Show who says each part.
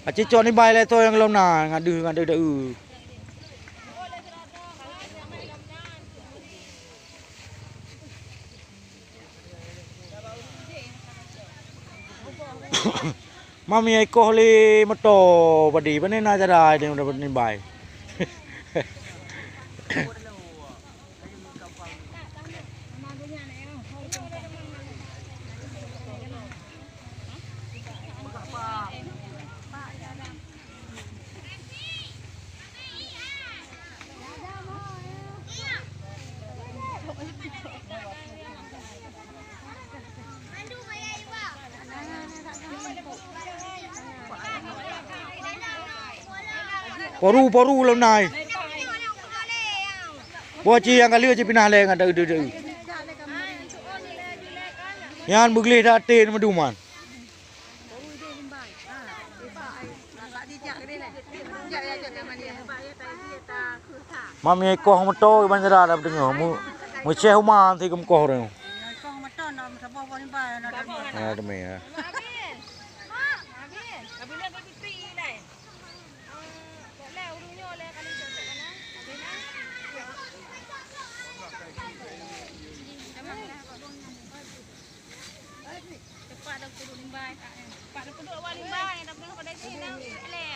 Speaker 1: Cicok ni baik lah tu yang kalau nak ngadu dah. Mami ikoh li motor padi pani na jadai dia dapat ni baik. Poru lam nai. Boci yang kali je pinah leng ada ide. Yan bugli dah ten maduman. Mami koh motor ban jara dah dengar mu ceh rumah nanti kem koh re.
Speaker 2: Koh motor nak sabah pun bai nak.
Speaker 1: Ah demi ya.
Speaker 3: Pak dah penduk awal limbai, dah penduk pada sini dah. Eleh,